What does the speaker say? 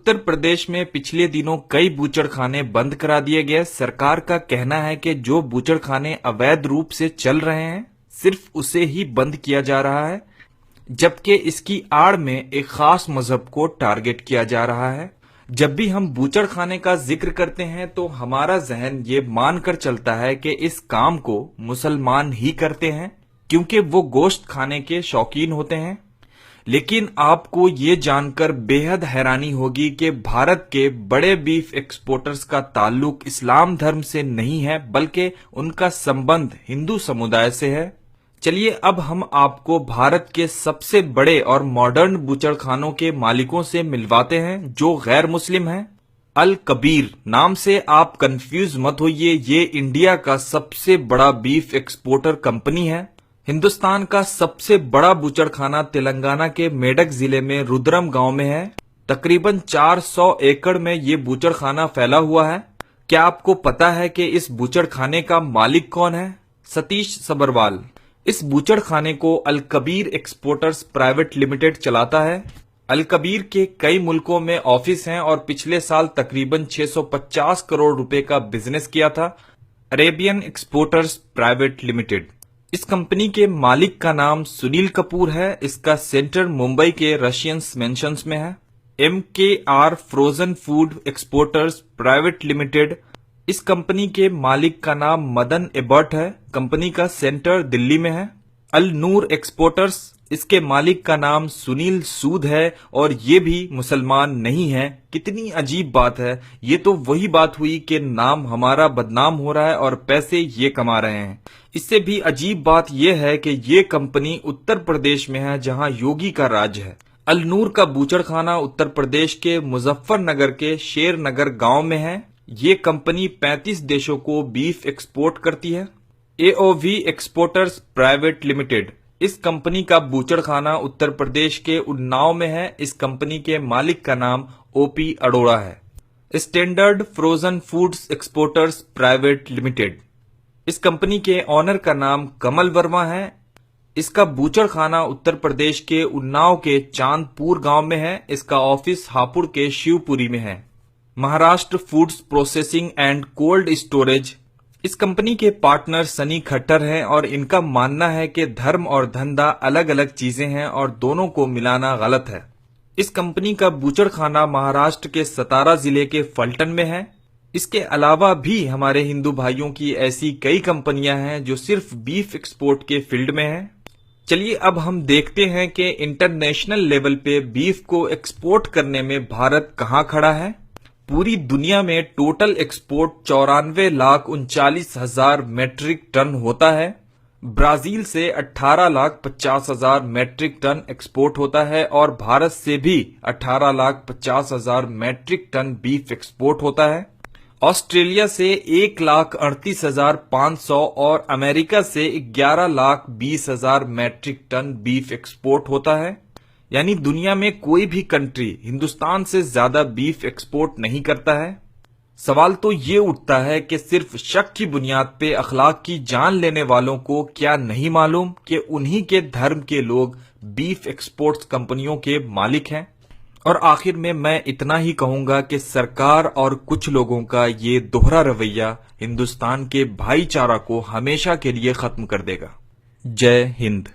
उत्तर प्रदेश में पिछले दिनों कई बूचड़खाने बंद करा दिए गए। सरकार का कहना है कि जो बूचड़खाने अवैध रूप से चल रहे हैं सिर्फ उसे ही बंद किया जा रहा है, जबकि इसकी आड़ में एक खास मजहब को टारगेट किया जा रहा है। जब भी हम बूचड़खाने का जिक्र करते हैं तो हमारा जहन ये मानकर चलता है कि इस काम को मुसलमान ही करते हैं क्योंकि वो गोश्त खाने के शौकीन होते हैं। लेकिन आपको ये जानकर बेहद हैरानी होगी कि भारत के बड़े बीफ एक्सपोर्टर्स का ताल्लुक इस्लाम धर्म से नहीं है, बल्कि उनका संबंध हिंदू समुदाय से है। चलिए अब हम आपको भारत के सबसे बड़े और मॉडर्न बूचड़खानों के मालिकों से मिलवाते हैं जो गैर मुस्लिम हैं। अल कबीर नाम से आप कंफ्यूज मत होइए, ये इंडिया का सबसे बड़ा बीफ एक्सपोर्टर कंपनी है। हिंदुस्तान का सबसे बड़ा बूचड़खाना तेलंगाना के मेडक जिले में रुद्रम गांव में है। तकरीबन 400 एकड़ में ये बूचड़खाना फैला हुआ है। क्या आपको पता है कि इस बूचड़खाने का मालिक कौन है? सतीश सबरवाल। इस बूचड़खाने को अल कबीर एक्सपोर्टर्स प्राइवेट लिमिटेड चलाता है। अल कबीर के कई मुल्कों में ऑफिस हैं और पिछले साल तकरीबन 650 करोड़ रुपए का बिजनेस किया था। अरेबियन एक्सपोर्टर्स प्राइवेट लिमिटेड, इस कंपनी के मालिक का नाम सुनील कपूर है। इसका सेंटर मुंबई के रशियन मेंशंस में है। MKR frozen food exporters private limited, इस कंपनी के मालिक का नाम मदन एबर्ट है। कंपनी का सेंटर दिल्ली में है। अल नूर एक्सपोर्टर्स, इसके मालिक का नाम सुनील सूद है और ये भी मुसलमान नहीं है। कितनी अजीब बात है। ये तो वही बात हुई कि नाम हमारा बदनाम हो रहा है और पैसे ये कमा रहे हैं। इससे भी अजीब बात यह है कि ये कंपनी उत्तर प्रदेश में है जहां योगी का राज है। अल नूर का बूचड़खाना उत्तर प्रदेश के मुजफ्फरनगर के शेर नगर गांव में है। ये कंपनी 35 देशों को बीफ एक्सपोर्ट करती है। AOV एक्सपोर्टर्स प्राइवेट लिमिटेड, इस कंपनी का बूचड़खाना उत्तर प्रदेश के उन्नाव में है। इस कंपनी के मालिक का नाम OP अरोड़ा है। Standard frozen foods exporters private limited, इस कंपनी के ऑनर का नाम कमल वर्मा है। इसका बूचड़खाना उत्तर प्रदेश के उन्नाव के चांदपुर गांव में है। इसका ऑफिस हापुड़ के शिवपुरी में है। Maharashtra foods processing and cold storage, इस कंपनी के पार्टनर सनी खट्टर हैं और इनका मानना है कि धर्म और धंधा अलग अलग चीजें हैं और दोनों को मिलाना गलत है। इस कंपनी का बूचड़खाना महाराष्ट्र के सतारा जिले के फलटन में है। इसके अलावा भी हमारे हिंदू भाइयों की ऐसी कई कंपनियां हैं जो सिर्फ बीफ एक्सपोर्ट के फील्ड में हैं। चलिए अब हम देखते हैं कि इंटरनेशनल लेवल पे बीफ को एक्सपोर्ट करने में भारत कहां खड़ा है। पूरी दुनिया में टोटल एक्सपोर्ट 94,39,000 मैट्रिक टन होता है। ब्राजील से 18,50,000 मैट्रिक टन एक्सपोर्ट होता है और भारत से भी 18,50,000 मैट्रिक टन बीफ एक्सपोर्ट होता है। ऑस्ट्रेलिया से 1,38,500 और अमेरिका से 11,20,000 मैट्रिक टन बीफ एक्सपोर्ट होता है। यानी दुनिया में कोई भी कंट्री हिंदुस्तान से ज्यादा बीफ एक्सपोर्ट नहीं करता है। सवाल तो ये उठता है कि सिर्फ शक की बुनियाद पे अखलाक की जान लेने वालों को क्या नहीं मालूम कि उन्हीं के धर्म के लोग बीफ एक्सपोर्ट्स कंपनियों के मालिक हैं। और आखिर में मैं इतना ही कहूंगा कि सरकार और कुछ लोगों का ये दोहरा रवैया हिंदुस्तान के भाईचारा को हमेशा के लिए खत्म कर देगा। जय हिंद।